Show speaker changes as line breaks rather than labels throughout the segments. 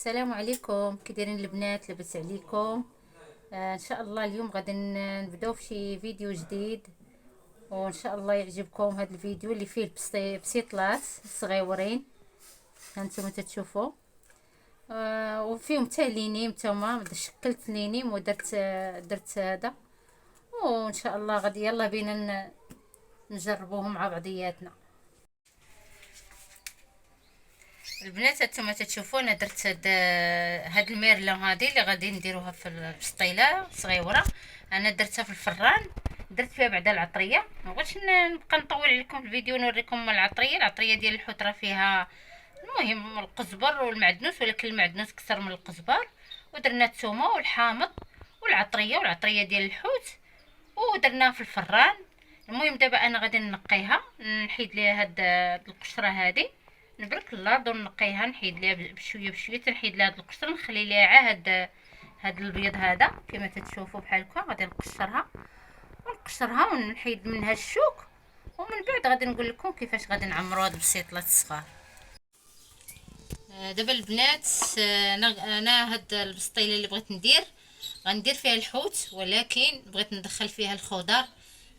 السلام عليكم، كي دايرين البنات؟ لاباس عليكم؟ ان شاء الله اليوم غادي نبداو في شي فيديو جديد، وان شاء الله يعجبكم هذا الفيديو اللي فيه بسيطلات صغيورين هانتوما تتشوفوا. وفيهم حتى لينيم، نتوما شكلت لينيم ودرت درت هذا، وان شاء الله غادي يلا بينا نجربوهم مع بعضياتنا. البنات هانتوما تتشوفوا انا درت هاد الميرلا هادي اللي غادي نديروها في البسطيله صغيره. انا درتها في الفران، درت فيها بعدا العطريه. ما بغيتش نبقى نطول عليكم الفيديو نوريكم العطريه ديال الحوت، راه فيها المهم القزبر والمعدنوس، ولكن المعدنوس كثر من القزبر. ودرنا الثومه والحامض والعطريه ديال الحوت ودرناها في الفران. المهم دابا انا غادي نقيها، نحيد ليها هاد القشره هادي، نبرك الارض ونقيها، نحيد ليها بشويه بشويه، تنحيد لها هاد القشره، نخلي ليها هاد البيض هذا كما تتشوفوا بحال هكا. غادي نقشرها ونحيد منها الشوك، ومن بعد غادي نقول لكم كيفاش غادي نعمروا هاد البسيطلات الصغار. دابا البنات، انا هاد البسطيله اللي بغيت غندير فيها الحوت، ولكن بغيت ندخل فيها الخضر،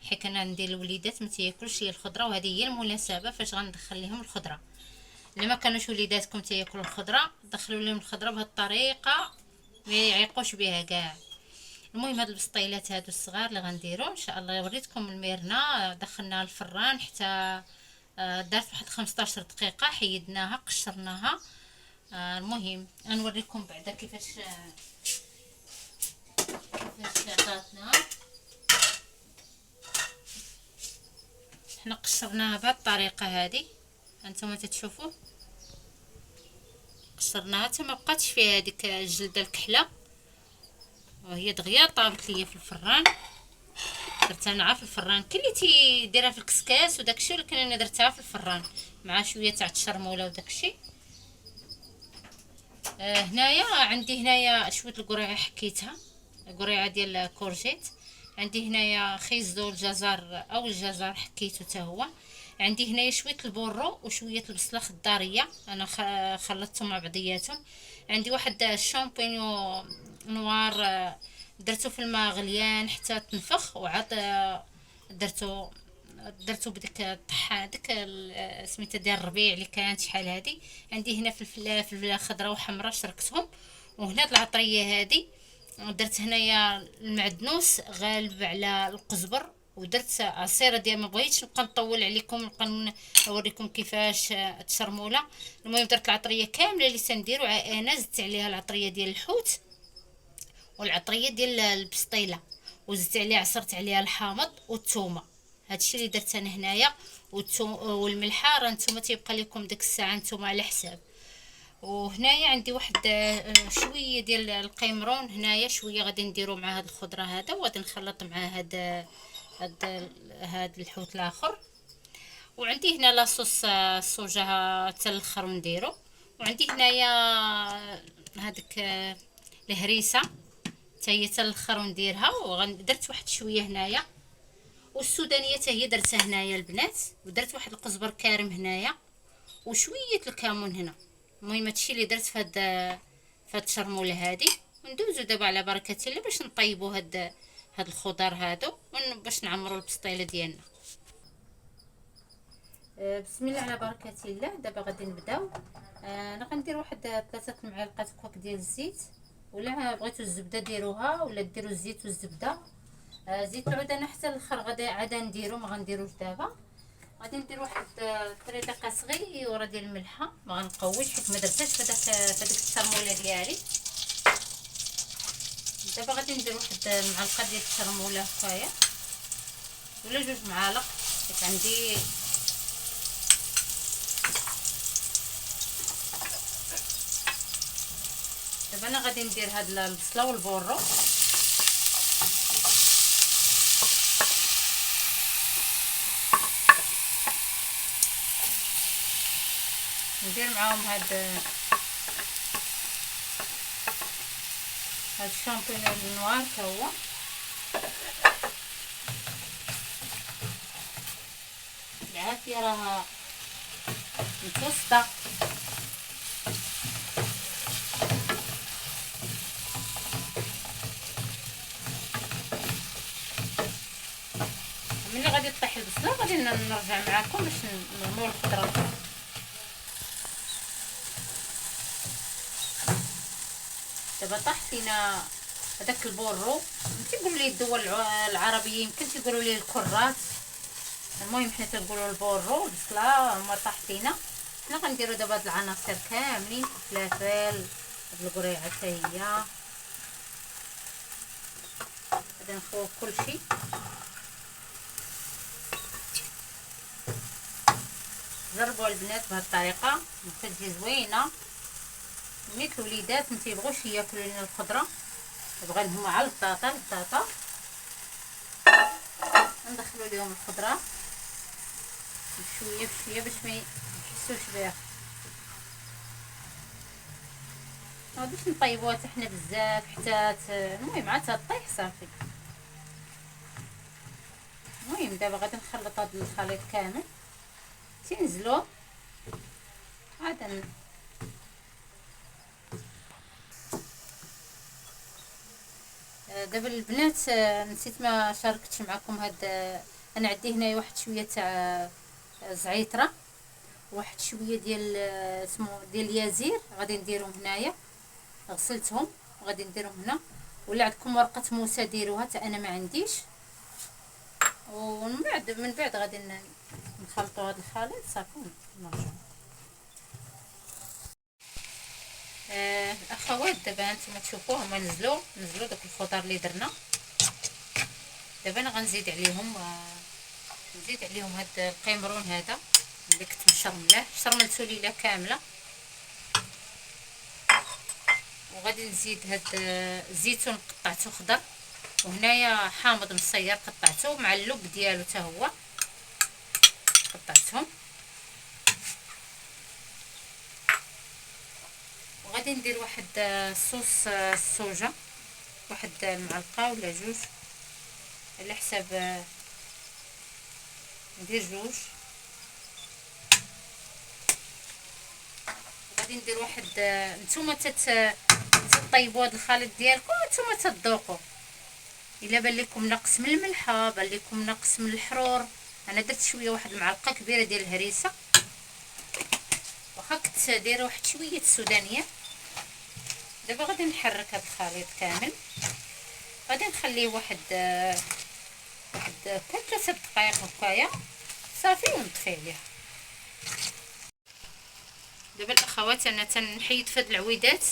حيت انا عندي الوليدات ما تياكلوش هي الخضره، وهذه هي المناسبه فاش غندخل لهم الخضره. اللي ما كانوش وليداتكم تياكلوا الخضره دخلوا لهم الخضره بهذه الطريقه، ما يعيقوش بها كاع. المهم هاد البسطيلات هادو الصغار اللي غنديرو ان شاء الله وريتكم الميرنا، دخلناها الفران حتى دارت واحد 15 دقيقه، حيدناها قشرناها. المهم غنوريكم بعدا كيفاش عطاتنا. حنا قشرناها بهذه الطريقه هذه، هانتوما تتشوفوا قشرناها حتى ما بقاتش فيها هذيك الجلده الكحله، وهي دغيا طابت ليا في الفران. درتها نعا في الفران، كاين اللي تيديرها في الكسكاس وداكشي، ولكن انا درتها في الفران مع شويه تاع الشرموله وداكشي. هنايا عندي هنايا شويه القريعه، حكيتها القريعه ديال الكورجيت. عندي هنايا خيزو الجزر او الجزر حكيته حتى هو. عندي هنايا شويه البورو وشويه البصله خضاريه، انا خلطتهم مع بعضياتهم. عندي واحد الشامبينيو نوار، درتو في الماء غليان حتى تنفخ، وعاد درتو بديك الطحان ديك سميتها ديال الربيع اللي كانت شحال هادي. عندي هنا فلفله خضراء وحمراء شركتهم، وهنا العطريه هادي. درت هنايا المعدنوس غالب على القزبر، ودرت عصيره ديال، ما بغيتش نبقى نطول عليكم، نبقى نوريكم كيفاش التشرموله. المهم درت العطريه كامله اللي سنديرو، انا زدت عليها العطريه ديال الحوت والعطريه ديال البسطيله، وزدت عليها عصرت عليها الحامض والثومه. هادشي اللي درت انا هنايا، والملحه راه نتوما تيبقى لكم ديك الساعه نتوما على حساب. وهنايا عندي واحد شويه ديال القيمرون، هنايا شويه غادي نديرو مع هاد الخضره هذا، وغادي نخلط مع هاد الحوت الاخر. وعندي هنا لاصوص الصوجه حتى الاخر نديرو. وعندي هنايا هذيك الهريسه حتى هي حتى الاخر نديرها، ودرت واحد شويه هنايا. والسودانيه حتى هي درتها هنايا البنات، ودرت واحد القزبر كارم هنايا وشويه الكمون هنا. المهم هادشي اللي درت في هاد الشرموله هادي. وندوزو دابا على بركه الله باش نطيبو هاد الخضر هادو، باش نعمرو البسطيله ديالنا. بسم الله على بركه الله. دابا غادي نبداو. انا غندير واحد 3 معالق كوك ديال الزيت، ولا بغيتو الزبده ديروها، ولا ديروا الزيت والزبده. زيت العود انا حتى الاخر غادي عاد نديرو، ما غنديروش دابا. غادي ندير واحد 3 دقائق صغيره ديال الملحه، ما غنقويش حيت ما درتهاش في ديك الشرموله ديالي. دابا غادي ندير واحد معلقه ديال الشرموله هكايا، ولا 2 معالق حيت عندي. دابا انا غادي ندير هاد البصله والبورو، ندير معاهم هاد الشامبينيون النوار تا هو. العافيه راها متوسطه. لا غادي نرجع معكم باش نرميو الخضره. دابا طاح فينا هذاك البورو، تيقولوا ليه الدول العربيه يمكن تيقولوا ليه الكرات، المهم حنا تنقولوا البورو. البصله ما طاح فينا. حنا غنديروا دابا هاد العناصر كاملين، الفلافل، هاد القريعه حتى هي، غادي نخوض كلشي. جربوا البنات بهاد الطريقه كتجي زوينه. نيت الوليدات ما تيبغوش ياكلوا لنا الخضره، بغا لهم على البطاطا ندخلوا لهم الخضره بشويه بشويه باش ما يحسوش بها. ما غاديش نطيبوها حتى حنا بزاف حتى المهم عاد طيح صافي. المهم دابا غادي نخلط هذا الخليط كامل، تنزلوه عاد دابا البنات. نسيت ما شاركتش معكم هاد. انا عندي هنايا واحد شويه تاع زعيتره، واحد شويه ديال اسمو ديال اليازير غادي نديرهم هنايا، غسلتهم وغادي نديرهم هنا. ولا عندكم ورقه موسى ديروها، حتى انا ما عنديش. ومن بعد غادي نخلطوا هذا الخليط صافي ونرجعوا. الاخوات دابا نتوما تشوفوا هما نزلوا داك الخضر اللي درنا. دابا انا غنزيد عليهم هاد القمرون هذا اللي كنت مشرملاه، شرملتو ليله كامله. وغادي نزيد هاد الزيتون قطعته خضر، وهنايا حامض مصير قطعته مع اللب ديالو حتى هو قطعتهم. وغادي ندير واحد صوص الصوجه، واحد المعلقه ولا جوج على حساب، ندير جوج. غادي ندير واحد نتوما تطيبوا هذا الخليط ديالكم، نتوما تذوقوا. الا بان لكم ناقص من الملحه، بان لكم ناقص من الحرور، انا درت شويه واحد المعلقه كبيره ديال الهريسه، واخا كنت دايره واحد شويه السودانيه. دابا غادي نحرك هذا الخليط كامل، غادي نخليه واحد 3 دقائق هكايا صافي ونطفي عليه. دابا الاخوات انا تنحيد في هاد العويدات،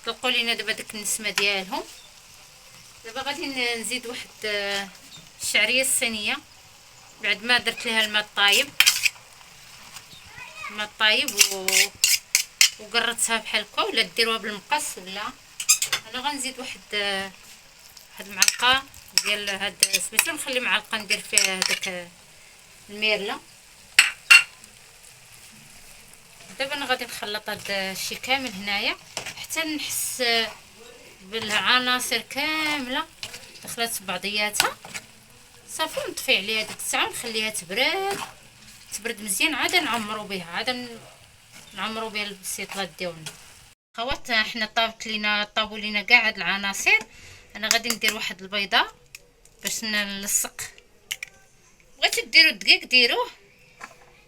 طلقوا لينا دابا داك النسمه ديالهم. دابا غادي نزيد واحد الشعريه الصينيه بعد ما درت لها الماء الطايب وقرطتها بحال هكا، ولا ديروها بالمقص. ولا انا غنزيد واحد المعلقه ديال هاد سميتو، نخلي معلقه ندير فيها هذاك الميرله. دابا انا غادي نخلط هذا الشيء كامل هنايا حتى نحس بالعناصر كامله دخلت في بعضياتها صافي. نطفي عليها ديك الساعه ونخليها تبرد مزيان، عاد نعمروا بها، نعمروا بها البسيطات ديالنا. خوات حنا طابوا لينا كاع هاد العناصر. انا غادي ندير واحد البيضه باش نلصق. بغيتو ديروا الدقيق ديروه.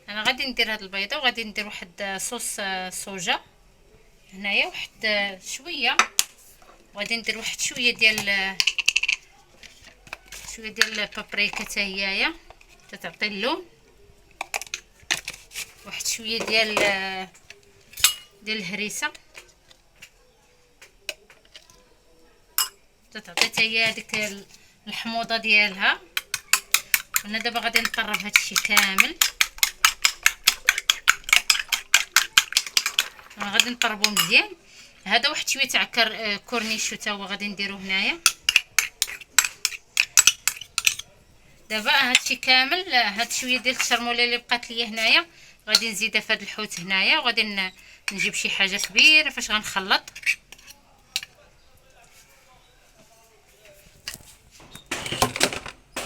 انا غادي ندير هاد البيضه، وغادي ندير واحد صوص صوجا هنايا، واحد شويه، وغادي ندير واحد شويه ديال البابريكا حتى هيايا تعطي اللون، واحد شويه ديال الهريسه تعطي حتى هي هذيك الحموضه ديالها. انا دابا غادي نطرب هذا الشيء كامل، انا غادي نطربو مزيان. هذا واحد شويه تاع كورنيشو حتى هو غادي نديرو هنايا. دابا هادشي كامل، هاد شويه ديال الشرموله اللي بقات ليا هنايا غادي نزيدها في هاد الحوت هنايا، وغادي نجيب شي حاجه كبيره فاش غنخلط.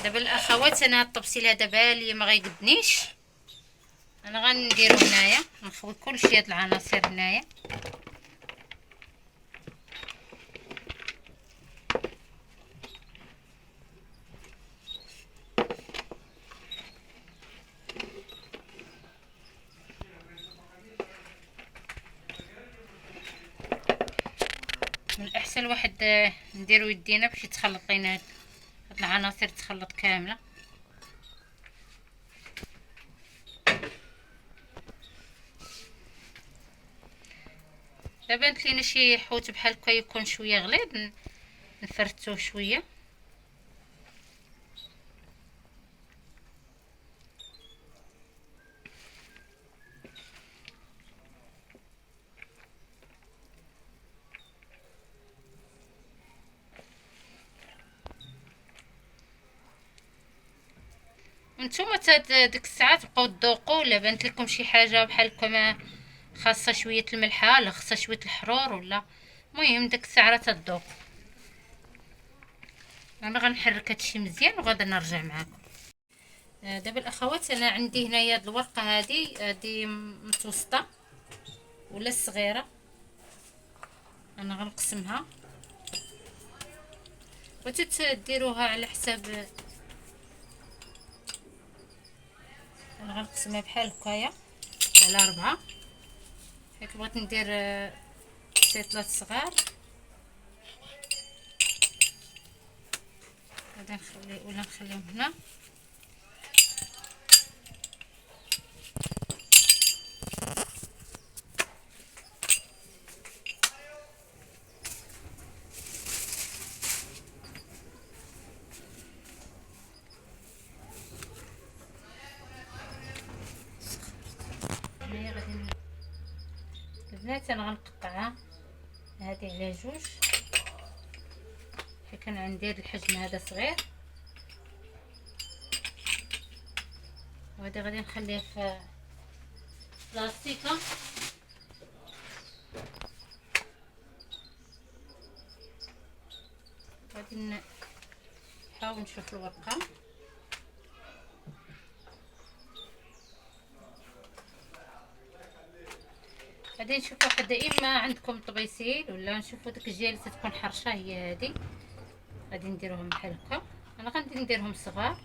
دابا الاخوات انا هاد الطبسيل هذا بالي ما غيقدنيش، انا غنديرو هنايا، نخوي كلشي هاد العناصر هنايا. من الاحسن الواحد نديرو يدينا باش يتخلط لينا هاد العناصر تخلط كامله. دابا بانت لينا شي حوت بحال هكا يكون شويه غليظ نفرتوه شويه. نتوما ديك الساعه تبقاو تذوقوا، الا بانت لكم شي حاجه بحال هكا ما خاصه شويه الملحه ولا خاصه شويه الحرور ولا، المهم ديك الساعه تذوق. انا غنحرك هادشي مزيان وغادي نرجع معكم. دابا الاخوات انا عندي هنايا هاد الورقه هادي متوسطه ولا صغيره، انا غنقسمها وتديروها على حساب. انا غنقسمها بحال هكايا على 4. حيت بغيت ندير سيطلات صغار، غادي نخليهم هنا. هنايا غادي البنات انا غنقطعها هذه على جوج، حيت كان عندي هذا الحجم هذا صغير، وهذا غادي نخليه في بلاستيكه. غادي نحاول نشوف الورقه. غادي نشوف واحد، اما عندكم طبيسيل ولا نشوفوا ديك الجهه اللي تكون حرشه هي هذه، غادي نديروهم بحال هكا. انا غادي نديرهم صغار،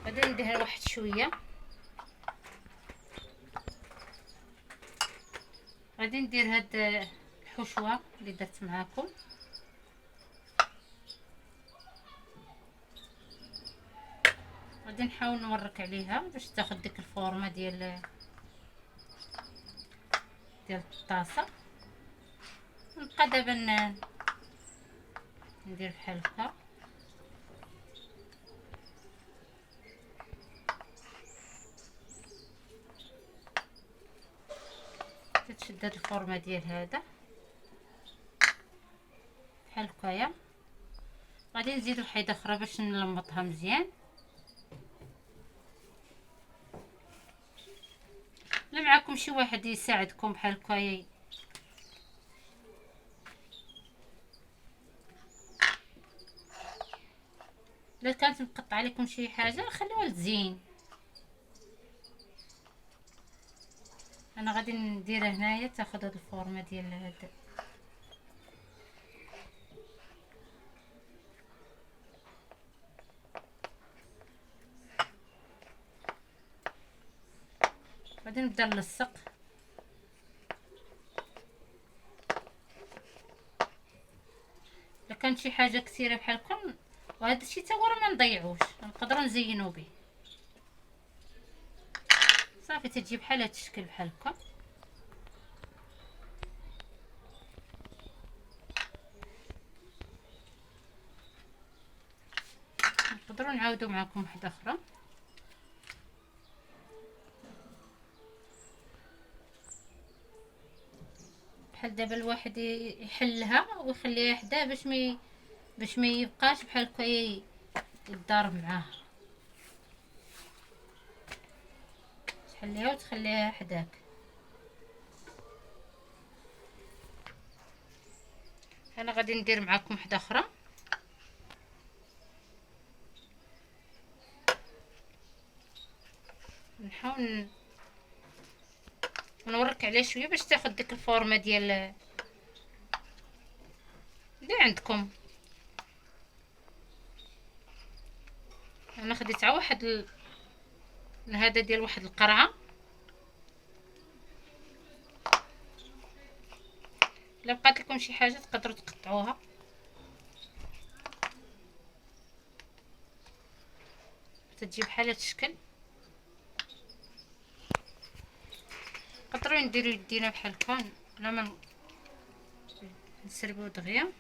غادي ندير واحد شويه. غادي ندير هاد الحشوه اللي درت معاكم، غادي نحاول نورك عليها باش تاخذ ديك الفورمه ديال الطاسه. نبقى دابا ندير بحال هكا. تشد هاد الفورمه ديال هذا بحال هكايا. غادي نزيد وحيده اخرى باش نلمطها مزيان. لا معاكم شي واحد يساعدكم بحال هكايا الا كانت مقطعه لكم شي حاجه خليوها لتزين. انا غادي نديرها هنايا تاخذ هاد الفورمه ديال هاد. غادي نبدا نلصق. الا كانت شي حاجه كثيره بحال هكا، وهذا الشيء تا هو راه ما نضيعوش، نقدروا نزينوا به. صافي تجي بحال هاد الشكل بحال هكا. نقدروا نعاودوا معكم واحده اخرى. بحال دابا الواحد يحلها ويخليها حداه باش ما يبقاش بحال هكا يتضارب معاه. تحليها وتخليها حداك. انا غادي ندير معكم واحده اخرى. نحاول نورك عليه شويه باش تاخذ ديك الفورمه ديال اللي عندكم. انا خديت عا واحد هذا ديال واحد القرعه، عندكم شي حاجه تقدروا تقطعوها. تتجي بحال هاد الشكل. نقدروا نديروا يدينا بحال هكا بلا ما نسربوا دغيا.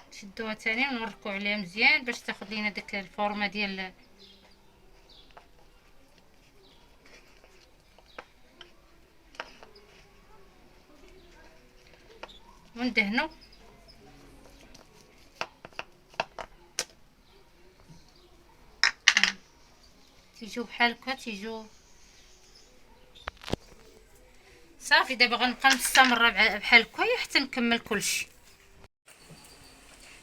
نشدوها تاني ونوركو عليها مزيان باش تاخذ لينا ديك الفورمه ديال وندهنو. تيجيو بحال هكا تيجيو صافي. دابا غنبقى نستمر بحال هكا حتى نكمل كلشي.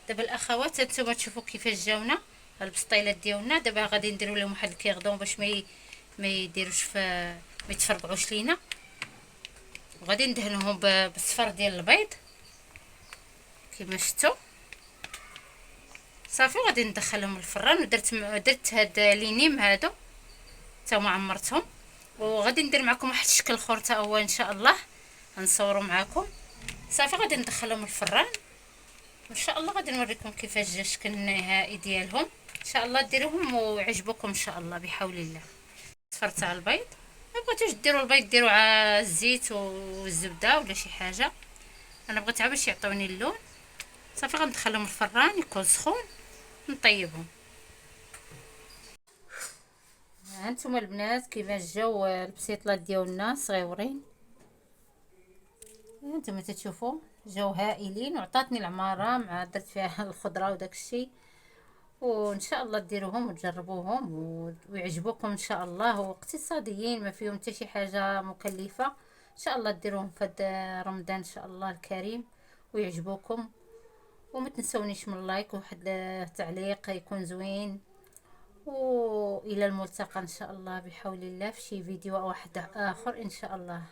دابا الاخوات هانتوما تشوفوا كيفاش جاونا البسطيلات ديالنا. دابا غادي نديروا لهم واحد الكيغدون باش ما يديروش ما يتفرقعوش لينا. وغادي ندهنوهم بالصفر ديال البيض كما شفتوا. صافي غادي ندخلهم الفران. درت هاد لينيم هادو حتى هما عمرتهم. وغادي ندير معكم واحد الشكل اخر حتى هو ان شاء الله غنصوروا معكم. صافي غادي ندخلهم الفران ان شاء الله. غادي نوريكم كيفاش جا الشكل النهائي ديالهم. ان شاء الله ديروهم ويعجبوكم ان شاء الله بحول الله. صفرت تاع البيض. ما بغيتوش ديروا البيض ديروا على الزيت والزبده ولا شي حاجه. انا بغيت باش يعطوني اللون. صافي غندخلهم الفران يكون سخون نطيبهم. هانتوما البنات كيفاش جاو البسيطلات ديالنا صغيورين. هانتوما تشوفوا جاو هائلين وعطاتني العماره مع درت فيها الخضره وداك الشيء. وان شاء الله ديروهم وتجربوهم ويعجبوكم ان شاء الله. واقتصاديين ما فيهم حتى شي حاجه مكلفه. ان شاء الله ديروهم في رمضان ان شاء الله الكريم ويعجبوكم. وما تنسونيش من لايك وواحد تعليق يكون زوين. والى الملتقى ان شاء الله بحول الله في شي فيديو واحد اخر ان شاء الله.